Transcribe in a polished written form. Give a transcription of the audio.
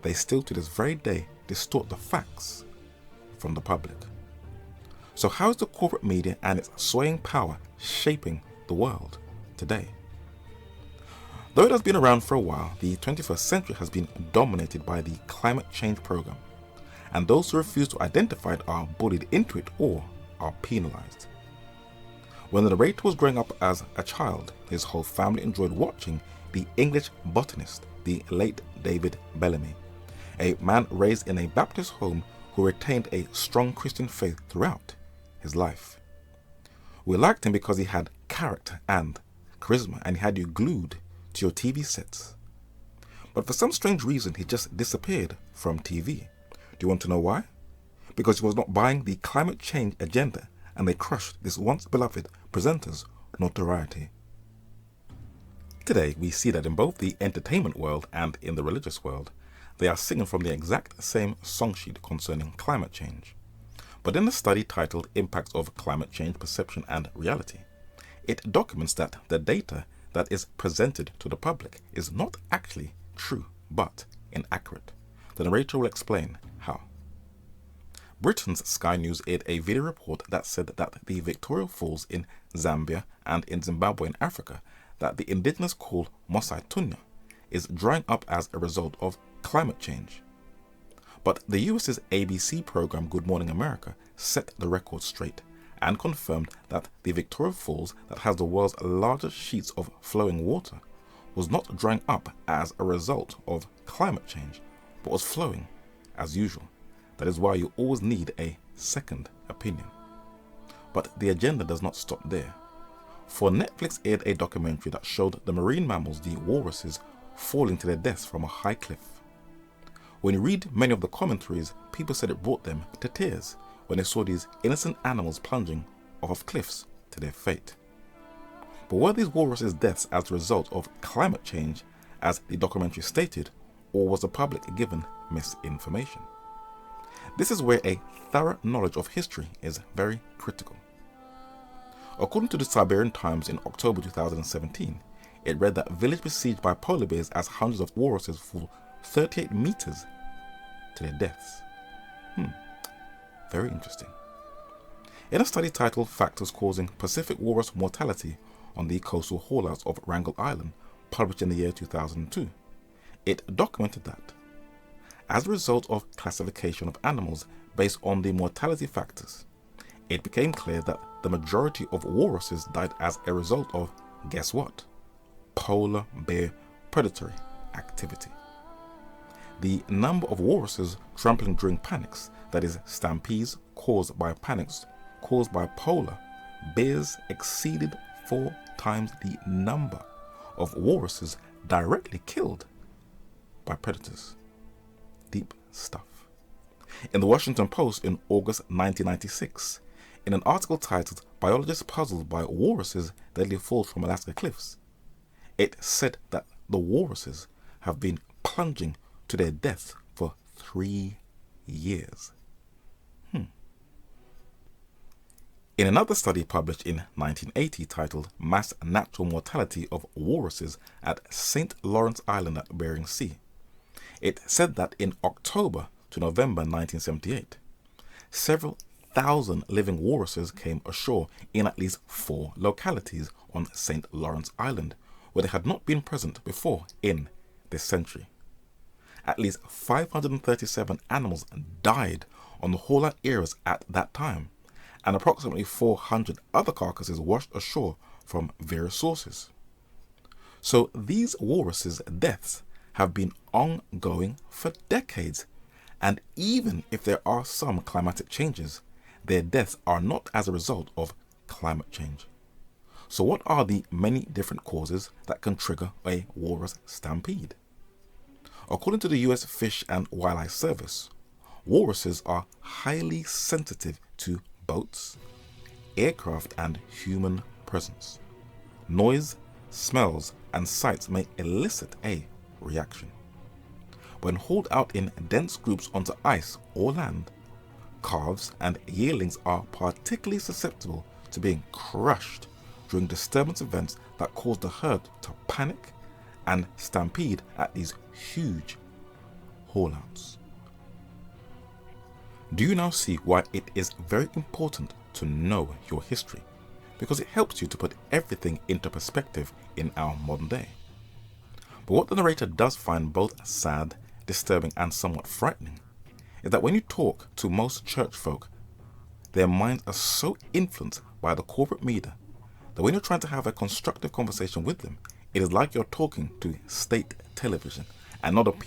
they still to this very day distort the facts from the public. So how is the corporate media and its swaying power shaping the world today? Though it has been around for a while, the 21st century has been dominated by the climate change program, and those who refuse to identify it are bullied into it or are penalized. When the narrator was growing up as a child, his whole family enjoyed watching the English botanist, the late David Bellamy, a man raised in a Baptist home who retained a strong Christian faith throughout his life. We liked him because he had character and charisma, and he had you glued to your TV sets. But for some strange reason, he just disappeared from TV. Do you want to know why? Because he was not buying the climate change agenda, and they crushed this once beloved presenter's notoriety. Today, we see that in both the entertainment world and in the religious world, they are singing from the exact same song sheet concerning climate change. But in a study titled Impacts of Climate Change Perception and Reality, it documents that the data that is presented to the public is not actually true, but inaccurate. The narrator will explain how. Britain's Sky News aired a video report that said that the Victoria Falls in Zambia and in Zimbabwe in Africa, that the indigenous call Mosai Tunya, is drying up as a result of climate change. But the US's ABC program Good Morning America set the record straight and confirmed that the Victoria Falls, that has the world's largest sheets of flowing water, was not drying up as a result of climate change, but was flowing as usual. That is why you always need a second opinion. But the agenda does not stop there. For Netflix aired a documentary that showed the marine mammals, the walruses, falling to their deaths from a high cliff. When you read many of the commentaries, people said it brought them to tears when they saw these innocent animals plunging off of cliffs to their fate. But were these walruses' deaths as a result of climate change, as the documentary stated, or was the public given misinformation? This is where a thorough knowledge of history is very critical. According to the Siberian Times in October 2017, it read that village besieged by polar bears as hundreds of walruses fall 38 meters to their deaths. Very interesting. In a study titled Factors Causing Pacific Walrus Mortality on the Coastal Haulouts of Wrangel Island, published in the year 2002, it documented that, as a result of classification of animals based on the mortality factors, it became clear that the majority of walruses died as a result of, guess what? Polar bear predatory activity. The number of walruses trampling during panics, that is, stampedes caused by panics caused by polar bears, exceeded 4 times the number of walruses directly killed by predators. Deep stuff. In the Washington Post in August 1996, in an article titled Biologists Puzzled by Walruses' Deadly Falls from Alaska Cliffs, it said that the walruses have been plunging to their deaths for 3 years. In another study published in 1980 titled Mass Natural Mortality of Walruses at St. Lawrence Island at Bering Sea, it said that in October to November 1978, several thousand living walruses came ashore in at least 4 localities on St. Lawrence Island, where they had not been present before in this century. At least 537 animals died on the haul-out areas at that time, and approximately 400 other carcasses washed ashore from various sources. So these walruses' deaths have been ongoing for decades, and even if there are some climatic changes, their deaths are not as a result of climate change. So what are the many different causes that can trigger a walrus stampede? According to the US Fish and Wildlife Service, walruses are highly sensitive to boats, aircraft, and human presence. Noise, smells, and sights may elicit a reaction. When hauled out in dense groups onto ice or land, calves and yearlings are particularly susceptible to being crushed during disturbance events that cause the herd to panic and stampede at these huge call-outs. Do you now see why it is very important to know your history? Because it helps you to put everything into perspective in our modern day. But what the narrator does find both sad, disturbing and somewhat frightening is that when you talk to most church folk, their minds are so influenced by the corporate media that when you're trying to have a constructive conversation with them, it is like you're talking to state television and not a people